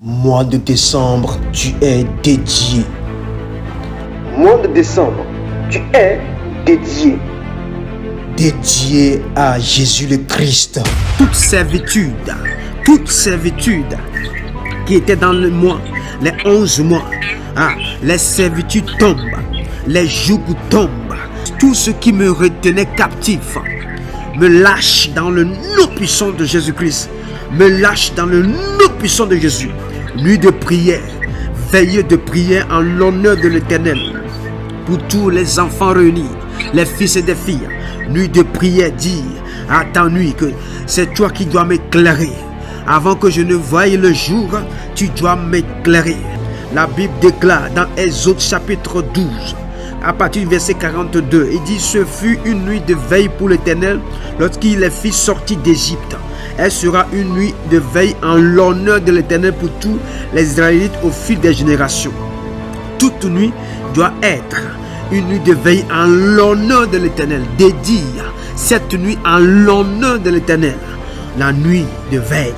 Mois de décembre, tu es dédié. Mois de décembre, tu es dédié. Dédié à Jésus le Christ. Toute servitude qui était dans le mois, les 11 mois, les servitudes tombent, les jougs tombent. Tout ce qui me retenait captif me lâche dans le nom puissant de Jésus-Christ. Me lâche dans le nom puissant de Jésus. Nuit de prière, veillée de prière en l'honneur de l'Éternel. Pour tous les enfants réunis, les fils et des filles. Nuit de prière, dis à ta nuit que c'est toi qui dois m'éclairer. Avant que je ne voie le jour, tu dois m'éclairer. La Bible déclare dans Exode chapitre 12, à partir du verset 42, il dit: ce fut une nuit de veille pour l'Éternel lorsqu'il les fit sortir d'Égypte. Elle sera une nuit de veille en l'honneur de l'Éternel pour tous les Israélites au fil des générations. Toute nuit doit être une nuit de veille en l'honneur de l'Éternel. Dédie cette nuit en l'honneur de l'Éternel. La nuit de veille.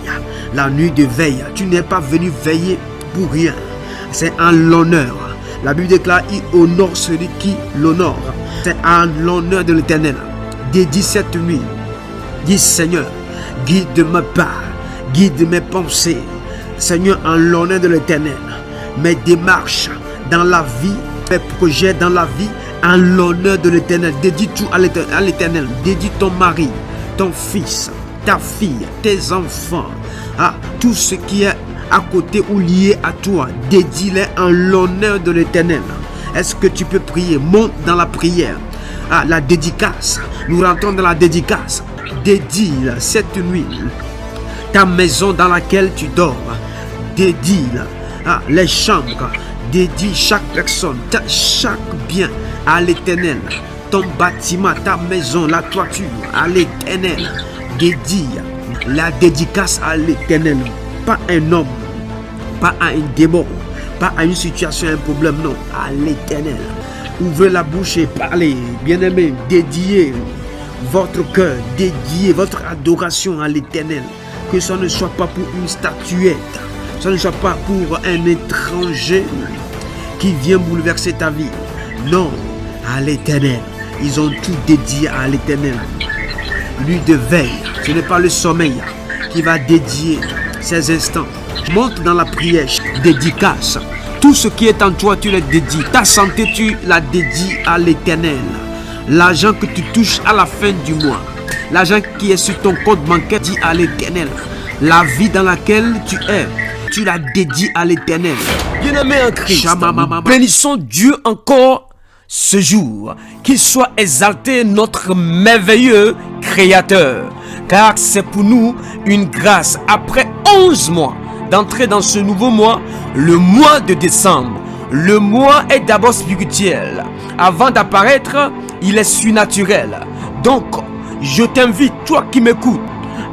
La nuit de veille. Tu n'es pas venu veiller pour rien. C'est en l'honneur. La Bible déclare: il honore celui qui l'honore. C'est en l'honneur de l'Éternel. Dédie cette nuit. Dis: Seigneur, guide mes pas, guide mes pensées. Seigneur, en l'honneur de l'Éternel. Mes démarches dans la vie, mes projets dans la vie, en l'honneur de l'Éternel. Dédie tout à l'Éternel. Dédie ton mari, ton fils, ta fille, tes enfants, tout ce qui est à côté ou lié à toi. Dédie-les en l'honneur de l'Éternel. Est-ce que tu peux prier? Monte dans la prière. La dédicace. Nous rentrons dans la dédicace. Dédie cette nuit ta maison dans laquelle tu dors. Dédie les chambres. Dédie chaque personne, chaque bien à l'Éternel. Ton bâtiment, ta maison, la toiture à l'Éternel. Dédie la dédicace à l'Éternel. Pas un homme, pas à un démon, pas à une situation, un problème, non, à l'Éternel. Ouvrez la bouche et parlez, bien-aimé. Dédiez votre cœur, dédiez votre adoration à l'Éternel. Que ça ne soit pas pour une statuette, ça ne soit pas pour un étranger qui vient bouleverser ta vie. Non, à l'Éternel. Ils ont tout dédié à l'Éternel. Nuit de veille, ce n'est pas le sommeil qui va dédier ces instants. Monte dans la prière, dédicace. Tout ce qui est en toi, tu le dédies. Ta santé, tu la dédies à l'Éternel. L'argent que tu touches à la fin du mois, l'argent qui est sur ton compte bancaire, dit à l'Éternel. La vie dans laquelle tu es, tu la dédies à l'Éternel. Bien-aimé en Christ, nous bénissons Dieu encore ce jour. Qu'il soit exalté notre merveilleux Créateur. Car c'est pour nous une grâce, après 11 mois, d'entrer dans ce nouveau mois, le mois de décembre. Le mois est d'abord spirituel. Avant d'apparaître, il est surnaturel. Donc, je t'invite, toi qui m'écoutes,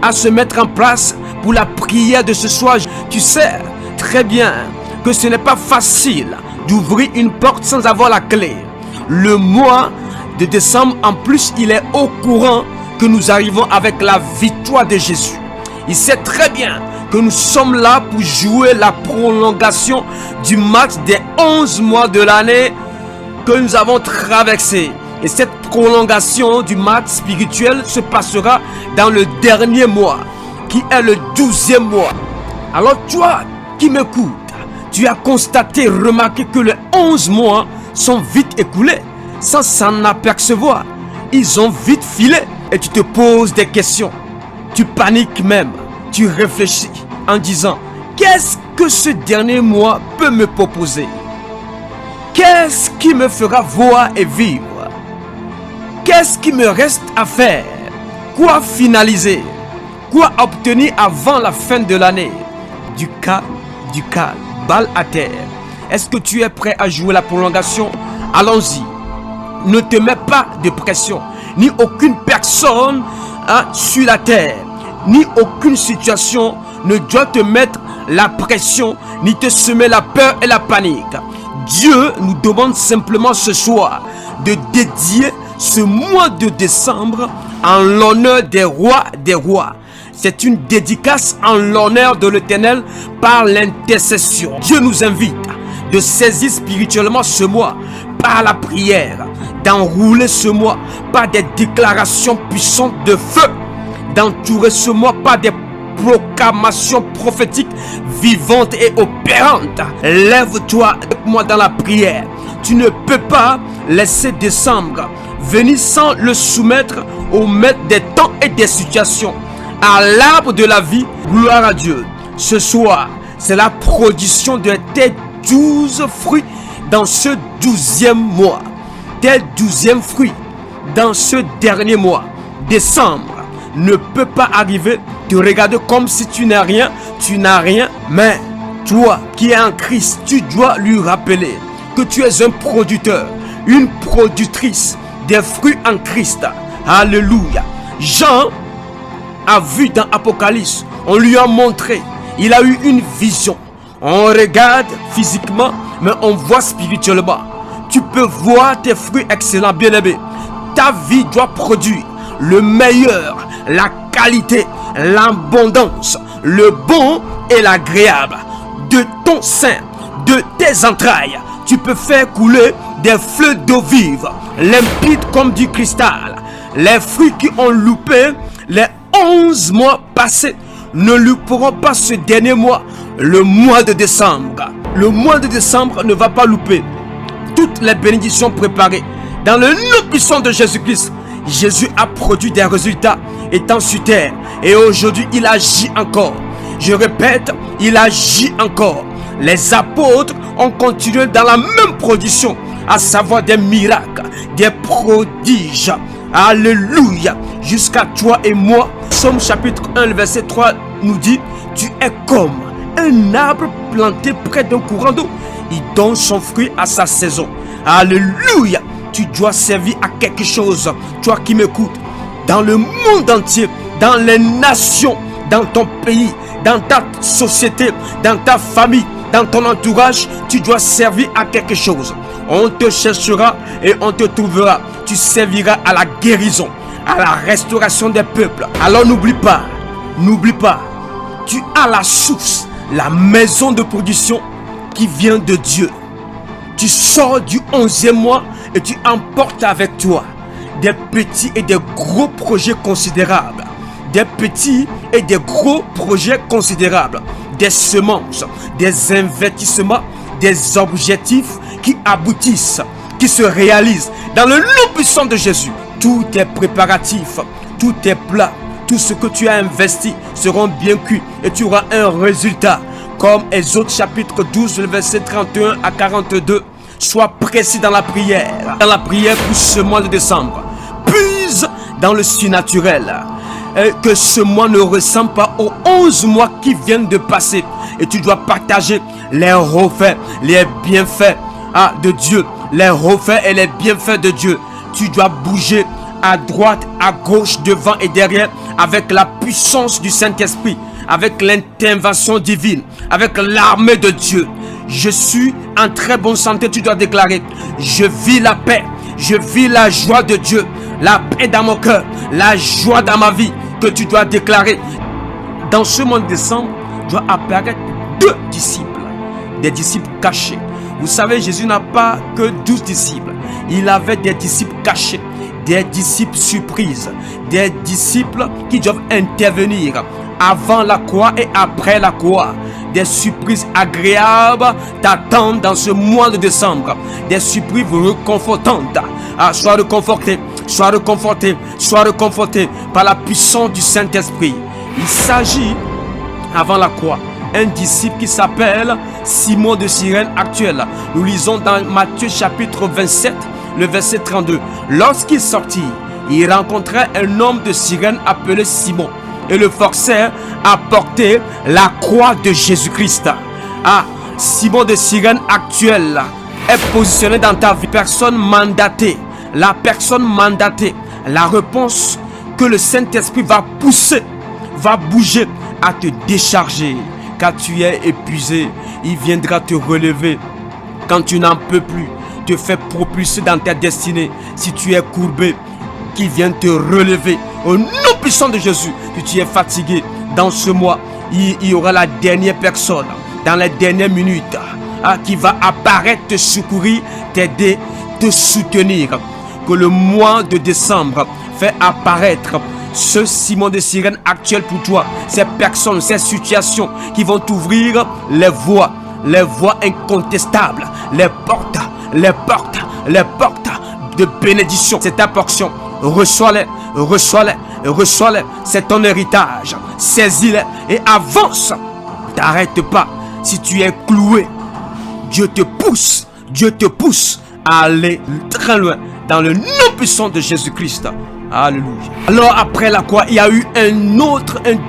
à se mettre en place pour la prière de ce soir. Tu sais très bien que ce n'est pas facile d'ouvrir une porte sans avoir la clé. Le mois de décembre, en plus, il est au courant que nous arrivons avec la victoire de Jésus. Il sait très bien que nous sommes là pour jouer la prolongation du match des 11 mois de l'année que nous avons traversé. Et cette prolongation du match spirituel se passera dans le dernier mois, qui est le 12e mois. Alors toi qui m'écoutes, tu as constaté, remarqué que les 11 mois sont vite écoulés, sans s'en apercevoir. Ils ont vite filé et tu te poses des questions. Tu paniques même, tu réfléchis en disant: qu'est-ce que ce dernier mois peut me proposer? Qu'est-ce qui me fera voir et vivre? Qu'est-ce qui me reste à faire? Quoi finaliser? Quoi obtenir avant la fin de l'année? Du calme, balle à terre. Est-ce que tu es prêt à jouer la prolongation? Allons-y. Ne te mets pas de pression. Ni aucune personne sur la terre, ni aucune situation ne doit te mettre la pression, ni te semer la peur et la panique. Dieu nous demande simplement ce soir de dédier ce mois de décembre en l'honneur des rois des rois. C'est une dédicace en l'honneur de l'Éternel par l'intercession. Dieu nous invite de saisir spirituellement ce mois par la prière, d'enrouler ce mois par des déclarations puissantes de feu, d'entourer ce mois par des proclamations prophétiques vivantes et opérantes. Lève-toi avec moi dans la prière. Tu ne peux pas laisser décembre venir sans le soumettre au maître des temps et des situations, à l'arbre de la vie. Gloire à Dieu. Ce soir, c'est la production de tes 12 fruits dans ce 12e mois. Tes 12e fruits dans ce dernier mois. Décembre ne peut pas arriver te regarder comme si tu n'as rien, mais toi qui es en Christ, tu dois lui rappeler que tu es un producteur, une productrice des fruits en Christ. Alléluia. Jean a vu dans Apocalypse, on lui a montré, il a eu une vision. On regarde physiquement, mais on voit spirituellement. Tu peux voir tes fruits excellents, bien-aimé. Ta vie doit produire le meilleur, la qualité, l'abondance, le bon et l'agréable. De ton sein, de tes entrailles, tu peux faire couler des fleuves d'eau vive, limpides comme du cristal. Les fruits qui ont loupé les 11 mois passés ne louperont pas ce dernier mois, le mois de décembre. Le mois de décembre ne va pas louper toutes les bénédictions préparées. Dans le nom puissant de Jésus-Christ, Jésus a produit des résultats étant sur terre. Et aujourd'hui, il agit encore. Je répète, il agit encore. Les apôtres ont continué dans la même production, à savoir des miracles, des prodiges. Alléluia. Jusqu'à toi et moi. Psaume chapitre 1, le verset 3 nous dit: tu es comme un arbre planté près d'un courant d'eau. Il donne son fruit à sa saison. Alléluia. Tu dois servir à quelque chose. Toi qui m'écoutes, dans le monde entier, dans les nations, dans ton pays, dans ta société, dans ta famille, dans ton entourage, tu dois servir à quelque chose. On te cherchera et on te trouvera. Tu serviras à la guérison, à la restauration des peuples. Alors n'oublie pas, tu as la source, la maison de production qui vient de Dieu. Tu sors du 11e mois et tu emportes avec toi des petits et des gros projets considérables. Des petits et des gros projets considérables. Des semences, des investissements, des objectifs qui aboutissent, qui se réalisent dans le nom puissant de Jésus. Tous tes préparatifs, tous tes plats, tout ce que tu as investi seront bien cuits et tu auras un résultat. Comme Exode chapitre 12, le verset 31 à 42. Sois précis dans la prière. Dans la prière pour ce mois de décembre. Puise dans le surnaturel. Et que ce mois ne ressemble pas aux 11 mois qui viennent de passer. Et tu dois partager les refaits, les bienfaits de Dieu. Les refaits et les bienfaits de Dieu. Tu dois bouger à droite, à gauche, devant et derrière avec la puissance du Saint-Esprit, avec l'intervention divine, avec l'armée de Dieu. Je suis en très bonne santé, tu dois déclarer. Je vis la paix, je vis la joie de Dieu, la paix dans mon cœur, la joie dans ma vie, que tu dois déclarer. Dans ce mois de décembre, doit apparaître 2 disciples, des disciples cachés. Vous savez, Jésus n'a pas que 12 disciples. Il avait des disciples cachés, des disciples surprises, des disciples qui doivent intervenir avant la croix et après la croix. Des surprises agréables t'attendent dans ce mois de décembre. Des surprises réconfortantes. Sois réconforté, sois réconforté, sois réconforté par la puissance du Saint-Esprit. Il s'agit, avant la croix, un disciple qui s'appelle Simon de Cyrène actuel. Nous lisons dans Matthieu chapitre 27, le verset 32. Lorsqu'il sortit, il rencontrait un homme de Cyrène appelé Simon et le forçait à porter la croix de Jésus-Christ. Simon de Cyrène actuel est positionné dans ta vie. Personne mandatée. La personne mandatée. La réponse que le Saint-Esprit va pousser, va bouger à te décharger. Quand tu es épuisé, il viendra te relever. Quand tu n'en peux plus, te fait propulser dans ta destinée. Si tu es courbé, qu'il vienne te relever. Au nom puissant de Jésus, si tu es fatigué dans ce mois, il y aura la dernière personne dans les dernières minutes qui va apparaître, te secourir, t'aider, te soutenir. Que le mois de décembre fait apparaître ce Simon de Cyrène actuel pour toi, ces personnes, ces situations qui vont t'ouvrir les voies incontestables, les portes de bénédiction. C'est ta portion. Reçois-les. C'est ton héritage. Saisis-les et avance. T'arrête pas. Si tu es cloué, Dieu te pousse à aller très loin dans le nom puissant de Jésus-Christ. Alléluia. Alors après la croix, il y a eu un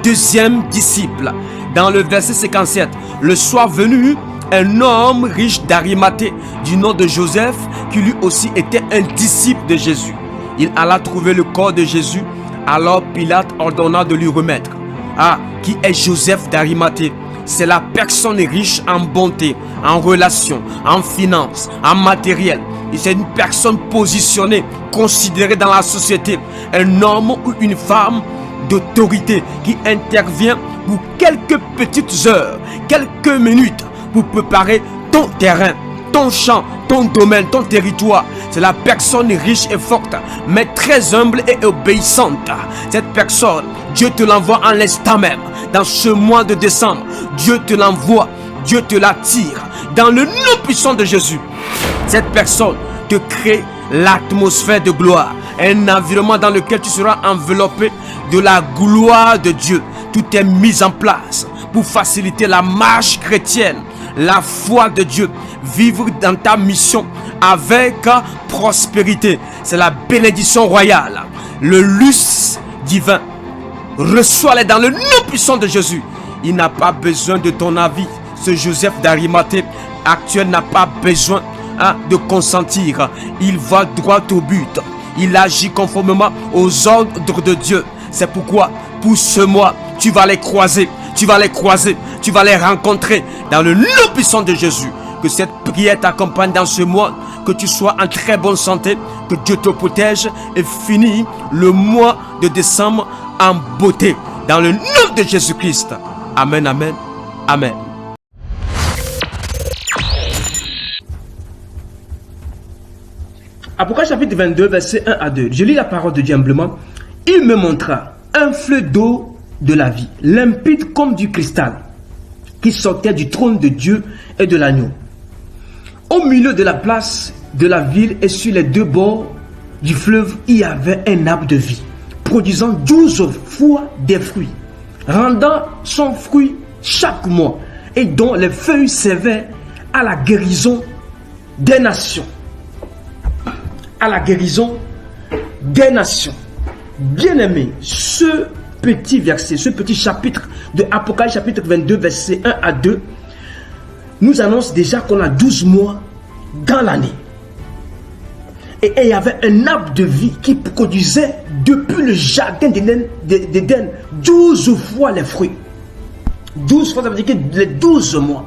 deuxième disciple. Dans le verset 57, le soir venu, un homme riche d'Arimathée du nom de Joseph, qui lui aussi était un disciple de Jésus. Il alla trouver le corps de Jésus. Alors Pilate ordonna de lui remettre. Qui est Joseph d'Arimathée? C'est la personne riche en bonté, en relations, en finances, en matériel. C'est une personne positionnée, considérée dans la société. Un homme ou une femme d'autorité qui intervient pour quelques petites heures, quelques minutes pour préparer ton terrain, ton champ, ton domaine, ton territoire. C'est la personne riche et forte, mais très humble et obéissante. Cette personne, Dieu te l'envoie en l'instant même. Dans ce mois de décembre, Dieu te l'envoie, Dieu te l'attire. Dans le nom puissant de Jésus, cette personne te crée l'atmosphère de gloire. Un environnement dans lequel tu seras enveloppé de la gloire de Dieu. Tout est mis en place pour faciliter la marche chrétienne, la foi de Dieu. Vivre dans ta mission avec prospérité. C'est la bénédiction royale. Le luxe divin. Reçois-les dans le nom puissant de Jésus. Il n'a pas besoin de ton avis. Ce Joseph d'Arimathée actuel n'a pas besoin de consentir. Il va droit au but. Il agit conformément aux ordres de Dieu. C'est pourquoi, pour ce mois, tu vas les croiser. Tu vas les croiser. Tu vas les rencontrer dans le nom puissant de Jésus. Que cette prière t'accompagne dans ce mois. Que tu sois en très bonne santé. Que Dieu te protège. Et finis le mois de décembre en beauté. Dans le nom de Jésus-Christ. Amen, amen, amen. Apocalypse chapitre 22, verset 1 à 2. Je lis la parole de Dieu humblement. Il me montra un fleuve d'eau de la vie, limpide comme du cristal, qui sortait du trône de Dieu et de l'agneau. Au milieu de la place de la ville et sur les deux bords du fleuve, il y avait un arbre de vie, produisant 12 fois des fruits, rendant son fruit chaque mois, et dont les feuilles servaient à la guérison des nations. À la guérison des nations. Bien-aimés, ce petit verset, ce petit chapitre de Apocalypse chapitre 22, verset 1 à 2, nous annonce déjà qu'on a 12 mois dans l'année. Et il y avait un arbre de vie qui produisait depuis le jardin d'Éden 12 fois les fruits. 12 fois, ça veut dire que les 12 mois.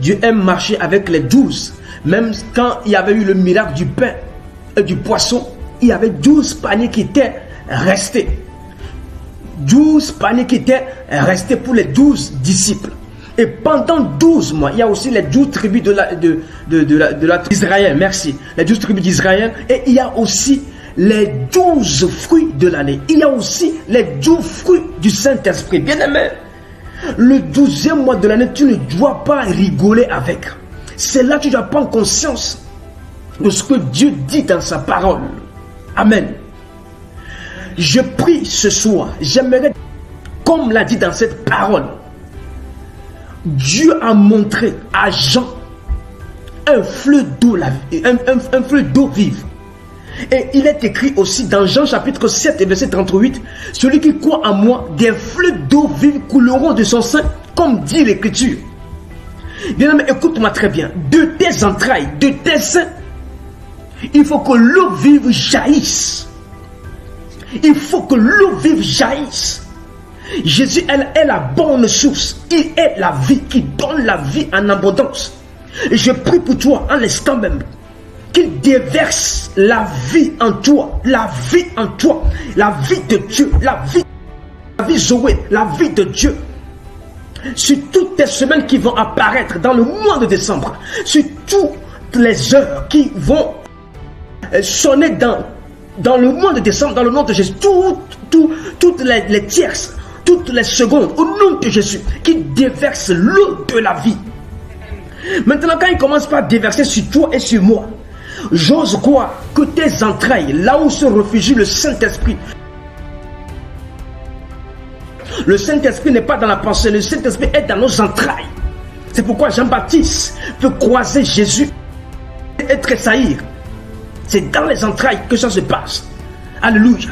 Dieu aime marcher avec les 12. Même quand il y avait eu le miracle du pain et du poisson, il y avait 12 paniers qui étaient restés. 12 paniers qui étaient restés pour les 12 disciples. Et pendant 12 mois, il y a aussi les 12 tribus d'Israël. Merci. Les 12 tribus d'Israël. Et il y a aussi les 12 fruits de l'année. Il y a aussi les 12 fruits du Saint-Esprit. Bien-aimé, le 12e mois de l'année, tu ne dois pas rigoler avec. C'est là que tu dois prendre conscience de ce que Dieu dit dans sa parole. Amen. Je prie ce soir, j'aimerais, comme l'a dit dans cette parole, Dieu a montré à Jean un fleuve d'eau, un fleuve d'eau vive. Et il est écrit aussi dans Jean chapitre 7 et verset 38, celui qui croit en moi, des fleuves d'eau vive couleront de son sein, comme dit l'Écriture. Bien-aimé, écoute-moi très bien. De tes entrailles, de tes seins, il faut que l'eau vive jaillisse. Il faut que l'eau vive jaillisse. Jésus est la bonne source. Il est la vie qui donne la vie en abondance. Et je prie pour toi en l'instant même qu'il déverse la vie en toi, la vie en toi, la vie de Dieu, la vie Zoé, la vie de Dieu. Sur toutes les semaines qui vont apparaître dans le mois de décembre, sur toutes les heures qui vont sonner dans le mois de décembre, dans le nom de Jésus, toutes les tierces, toutes les secondes, au nom de Jésus, qui déverse l'eau de la vie. Maintenant, quand il commence par déverser sur toi et sur moi, j'ose croire que tes entrailles, là où se réfugie le Saint-Esprit, le Saint-Esprit n'est pas dans la pensée, le Saint-Esprit est dans nos entrailles. C'est pourquoi Jean-Baptiste peut croiser Jésus et tressaillir. C'est dans les entrailles que ça se passe. Alléluia.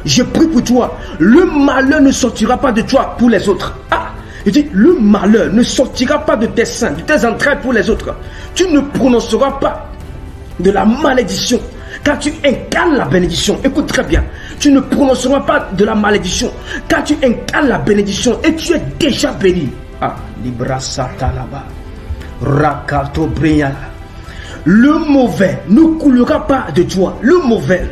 Je prie pour toi. Le malheur ne sortira pas de toi pour les autres. Ah, je dis, le malheur ne sortira pas de tes seins, de tes entrailles pour les autres. Tu ne prononceras pas de la malédiction, car tu incarnes la bénédiction. Écoute très bien. Tu ne prononceras pas de la malédiction, car tu incarnes la bénédiction et tu es déjà béni. Ah, Libra Satalaba, Rakato Briala. Le mauvais ne coulera pas de toi. Le mauvais,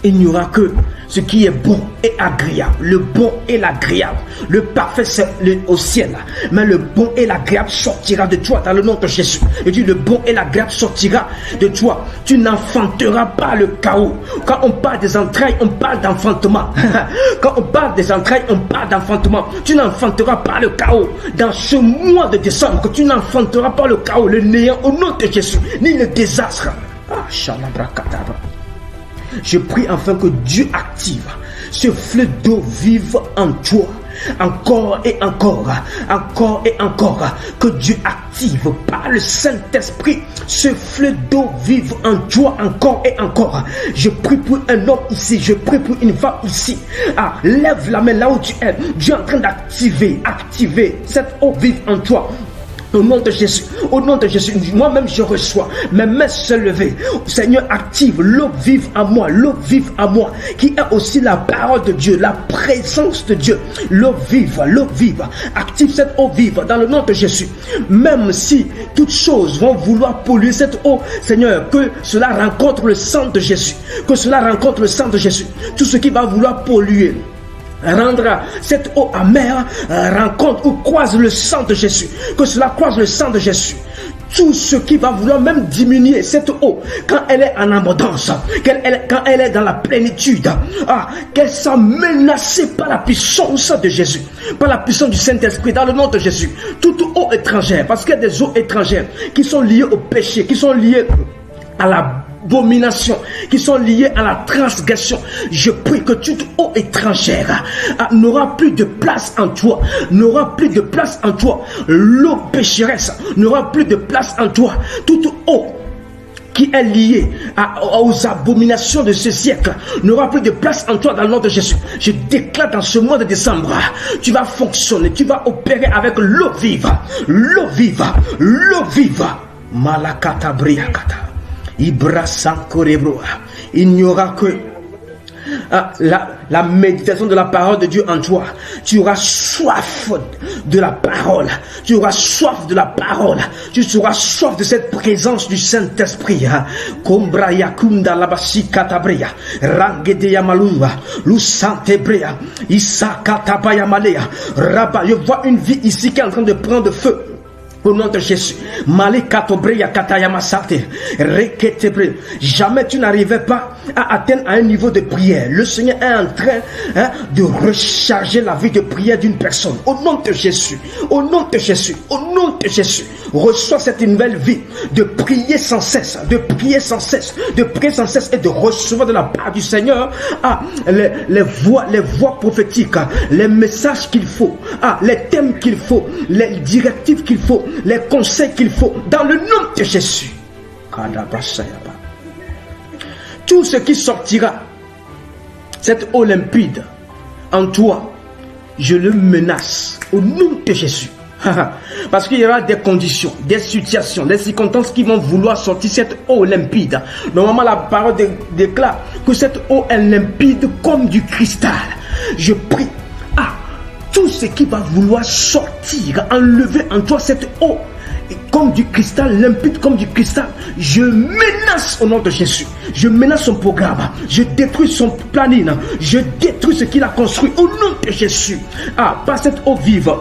il n'y aura que ce qui est bon et agréable. Le bon et l'agréable. Le parfait, c'est au ciel. Mais le bon et l'agréable sortira de toi dans le nom de Jésus. Et dis, le bon et l'agréable sortira de toi. Tu n'enfanteras pas le chaos. Quand on parle des entrailles, on parle d'enfantement. Quand on parle des entrailles, on parle d'enfantement. Tu n'enfanteras pas le chaos. Dans ce mois de décembre, tu n'enfanteras pas le chaos, le néant au nom de Jésus, ni le désastre. Ah, Shalabrakataba. Je prie afin que Dieu active ce fleuve d'eau vive en toi. Encore et encore, encore et encore. Que Dieu active par le Saint-Esprit ce fleuve d'eau vive en toi encore et encore. Je prie pour un homme ici, je prie pour une femme ici. Ah, lève la main là où tu es. Dieu est en train d'activer cette eau vive en toi. Au nom de Jésus, au nom de Jésus, moi-même je reçois, mes mains se lever. Seigneur, active l'eau vive à moi, l'eau vive à moi, qui est aussi la parole de Dieu, la présence de Dieu. L'eau vive, active cette eau vive dans le nom de Jésus. Même si toutes choses vont vouloir polluer cette eau, Seigneur, que cela rencontre le sang de Jésus, que cela rencontre le sang de Jésus. Tout ce qui va vouloir polluer, rendre cette eau amère, rencontre ou croise le sang de Jésus, que cela croise le sang de Jésus. Tout ce qui va vouloir même diminuer cette eau quand elle est en abondance, quand elle est dans la plénitude, qu'elle soit menacée par la puissance de Jésus, par la puissance du Saint-Esprit, dans le nom de Jésus. Toute eau étrangère, parce qu'il y a des eaux étrangères qui sont liées au péché, qui sont liées à la abomination, qui sont liées à la transgression. Je prie que toute eau étrangère n'aura plus de place en toi, n'aura plus de place en toi. L'eau pécheresse n'aura plus de place en toi. Toute eau qui est liée aux abominations de ce siècle n'aura plus de place en toi dans le nom de Jésus. Je déclare dans ce mois de décembre, tu vas fonctionner, tu vas opérer avec l'eau vive, l'eau vive, l'eau vive. Malakata briakata. Il n'y aura que la méditation de la parole de Dieu en toi. Tu auras soif de la parole. Tu auras soif de la parole. Tu auras soif de cette présence du Saint-Esprit. Je vois une vie ici qui est en train de prendre feu. Au nom de Jésus, jamais tu n'arrivais pas à atteindre un niveau de prière. Le Seigneur est en train de recharger la vie de prière d'une personne. Au nom de Jésus, au nom de Jésus, au nom de Jésus, reçois cette nouvelle vie de prier sans cesse, de prier sans cesse, de prier sans cesse et de recevoir de la part du Seigneur les voix prophétiques, les messages qu'il faut, les thèmes qu'il faut, les directives qu'il faut, les conseils qu'il faut, dans le nom de Jésus. Tout ce qui sortira, cette eau limpide en toi, je le menace au nom de Jésus. Parce qu'il y aura des conditions, des situations, des circonstances qui vont vouloir sortir cette eau limpide. Normalement, la parole déclare que cette eau est limpide comme du cristal. Je prie, tout ce qui va vouloir sortir, enlever en toi cette eau comme du cristal, limpide comme du cristal. Je menace au nom de Jésus. Je menace son programme. Je détruis son planning. Je détruis ce qu'il a construit au nom de Jésus. Ah, par cette eau vive,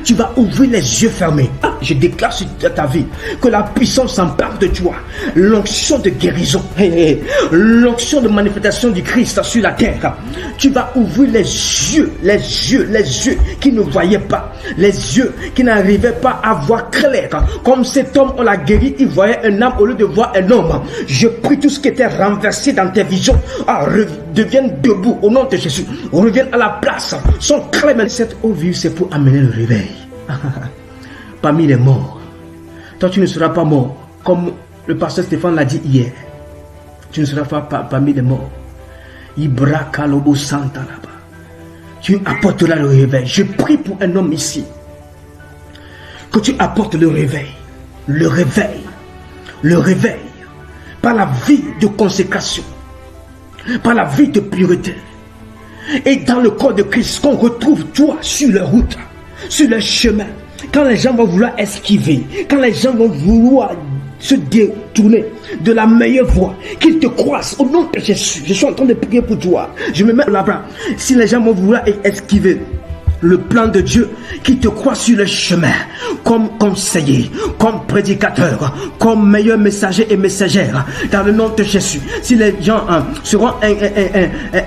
tu vas ouvrir les yeux fermés. Ah, je déclare sur ta vie que la puissance s'empare de toi. L'onction de guérison, l'onction de manifestation du Christ sur la terre. Tu vas ouvrir les yeux qui ne voyaient pas, les yeux qui n'arrivaient pas à voir clair. Comme cet homme, on l'a guéri, il voyait un âme au lieu de voir un homme. Je prie tout ce qui était renversé dans tes visions. Ah, devienne debout au nom de Jésus. Revienne à la place. Son clair, cette eau vive, c'est pour amener le réveil. Parmi les morts, toi tu ne seras pas mort, comme le pasteur Stéphane l'a dit hier. Tu ne seras pas parmi les morts. Ibra Kalobo Santa là-bas. Tu apporteras le réveil. Je prie pour un homme ici, que tu apportes le réveil, le réveil, le réveil, par la vie de consécration, par la vie de pureté, et dans le corps de Christ, qu'on retrouve toi sur la route, sur le chemin. Quand les gens vont vouloir esquiver, quand les gens vont vouloir se détourner de la meilleure voie, qu'ils te croisent au nom de Jésus. Je suis en train de prier pour toi. Je me mets là-bas. Si les gens vont vouloir esquiver le plan de Dieu, qui te croit sur le chemin, comme conseiller, comme prédicateur, comme meilleur messager et messagère, dans le nom de Jésus. Si les gens seront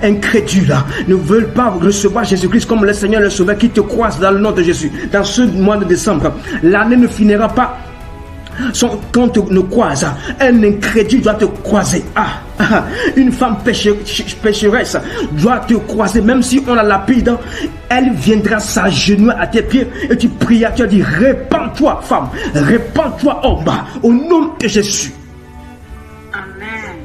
incrédules, ne veulent pas recevoir Jésus-Christ comme le Seigneur le Sauveur, qui te croise dans le nom de Jésus, dans ce mois de décembre, l'année ne finira pas quand on nous croise. Un incrédule doit te croiser. Une femme pécheresse doit te croiser. Même si on la lapide, elle viendra s'agenouiller à tes pieds et tu pries, tu dis: répands-toi femme, répands-toi homme, au nom de Jésus. Amen.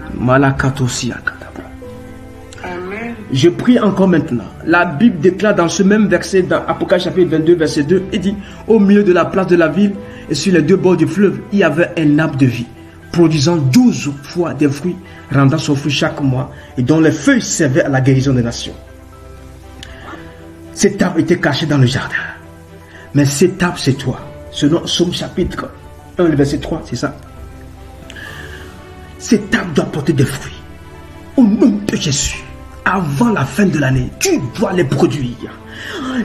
Amen. Je prie encore maintenant. La Bible déclare dans ce même verset, dans Apocalypse chapitre 22 verset 2, il dit: au milieu de la place de la ville et sur les deux bords du fleuve, il y avait un arbre de vie, produisant 12 fois des fruits, rendant son fruit chaque mois, et dont les feuilles servaient à la guérison des nations. Cet arbre était caché dans le jardin. Mais cet arbre, c'est toi. Selon Psaume chapitre 1, le verset 3, c'est ça. Cet arbre doit porter des fruits. Au nom de Jésus, avant la fin de l'année, tu dois les produire.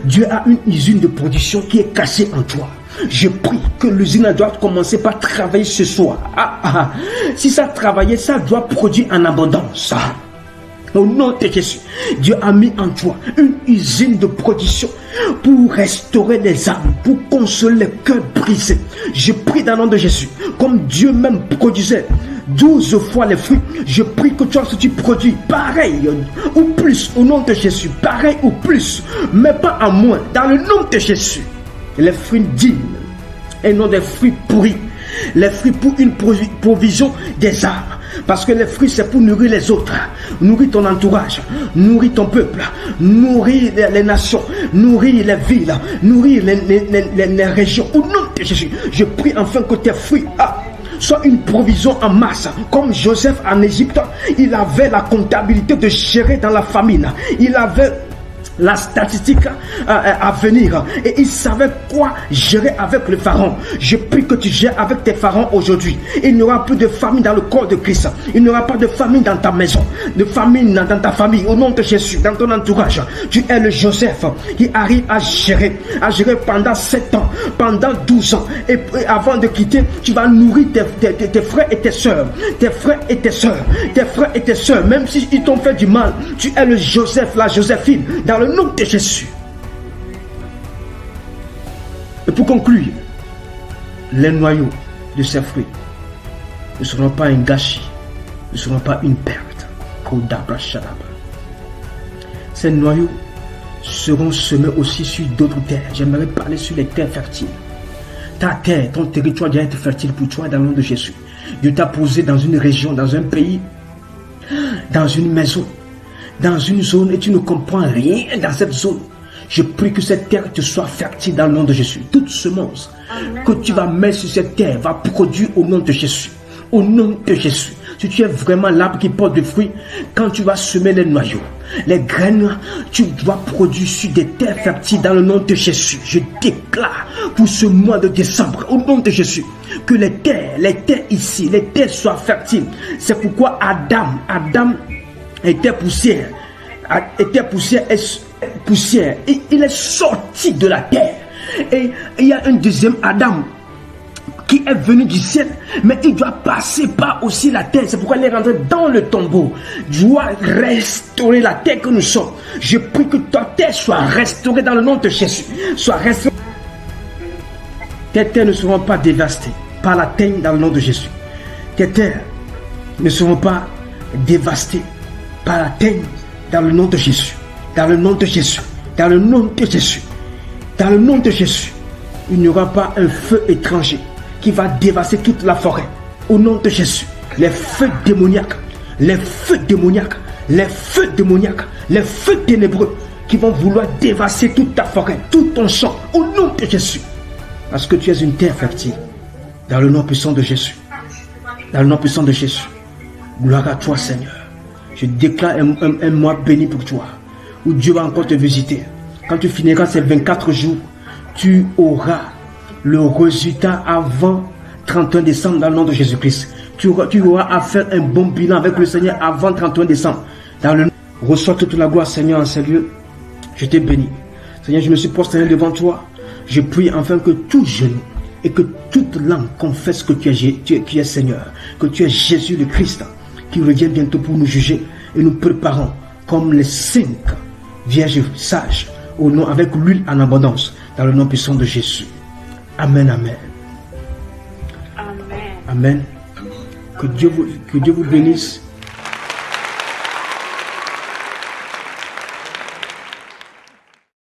Dieu a une usine de production qui est cachée en toi. Je prie que l'usine doit commencer par travailler ce soir. Si ça travaillait, ça doit produire en abondance. Au nom de Jésus, Dieu a mis en toi une usine de production pour restaurer les âmes, pour consoler les cœurs brisés. Je prie dans le nom de Jésus, comme Dieu même produisait 12 fois les fruits, je prie que toi, si tu produis pareil ou plus au nom de Jésus, pareil ou plus, mais pas en moins, dans le nom de Jésus. Les fruits dignes et non des fruits pourris. Les fruits pour une provision des âmes. Parce que les fruits, c'est pour nourrir les autres, nourrir ton entourage, nourrir ton peuple, nourrir les nations, nourrir les villes, nourrir les régions. Au nom de Jésus, je prie enfin que tes fruits soient une provision en masse. Comme Joseph en Égypte, il avait la comptabilité de gérer dans la famine. Il avait la statistique à venir et il savait quoi gérer avec le pharaon. Je prie que tu gères avec tes pharaons aujourd'hui. Il n'y aura plus de famine dans le corps de Christ. Il n'y aura pas de famine dans ta maison, de famine dans ta famille. Au nom de Jésus, dans ton entourage, tu es le Joseph qui arrive à gérer pendant 7 ans, pendant 12 ans, et avant de quitter, tu vas nourrir tes frères et tes soeurs, tes frères et tes soeurs, tes frères et tes soeurs, même s'ils t'ont fait du mal. Tu es le Joseph, la Joséphine, dans le nom de Jésus. Et pour conclure, les noyaux de ces fruits ne seront pas un gâchis, ne seront pas une perte. Ces noyaux seront semés aussi sur d'autres terres. J'aimerais parler sur les terres fertiles. Ta terre, ton territoire doit être fertile pour toi dans le nom de Jésus. Dieu t'a posé dans une région, dans un pays, dans une maison, dans une zone, et tu ne comprends rien dans cette zone. Je prie que cette terre te soit fertile dans le nom de Jésus. Toute semence que tu vas mettre sur cette terre va produire au nom de Jésus. Au nom de Jésus. Si tu es vraiment l'arbre qui porte des fruits, quand tu vas semer les noyaux, Les graines, tu dois produire sur des terres fertiles dans le nom de Jésus. Je déclare pour ce mois de décembre, au nom de Jésus, que les terres ici, les terres soient fertiles. C'est pourquoi Adam était poussière. Et il est sorti de la terre. Et il y a un deuxième Adam qui est venu du ciel, mais il doit passer par aussi la terre. C'est pourquoi il est rentré dans le tombeau. Tu dois restaurer la terre que nous sommes. Je prie que ta terre soit restaurée dans le nom de Jésus. Soit restaurée. Tes terres ne seront pas dévastées par la terre dans le nom de Jésus. Tes terres ne seront pas dévastées par la terre dans le nom de Jésus. Dans le nom de Jésus. Dans le nom de Jésus. Dans le nom de Jésus. Il n'y aura pas un feu étranger qui va dévaster toute la forêt. Au nom de Jésus, les feux démoniaques, les feux démoniaques, les feux démoniaques, les feux ténébreux qui vont vouloir dévaster toute ta forêt, tout ton champ, au nom de Jésus. Parce que tu es une terre fertile. Dans le nom puissant de Jésus. Dans le nom puissant de Jésus. Gloire à toi, Seigneur. Je déclare un mois béni pour toi, où Dieu va encore te visiter. Quand tu finiras ces 24 jours, tu auras le résultat avant 31 décembre dans le nom de Jésus-Christ. Tu auras à faire un bon bilan avec le Seigneur avant 31 décembre. Reçois toute la gloire, Seigneur, en ces lieux. Je t'ai béni. Seigneur, je me suis prosterné devant toi. Je prie enfin que tout genou et que toute langue confesse que tu es Seigneur, que tu es Jésus le Christ, qui revient bientôt pour nous juger, et nous préparons comme les 5 vierges sages, au nom, avec l'huile en abondance, dans le nom puissant de Jésus. Amen, amen. Amen. Amen. Que Dieu vous bénisse.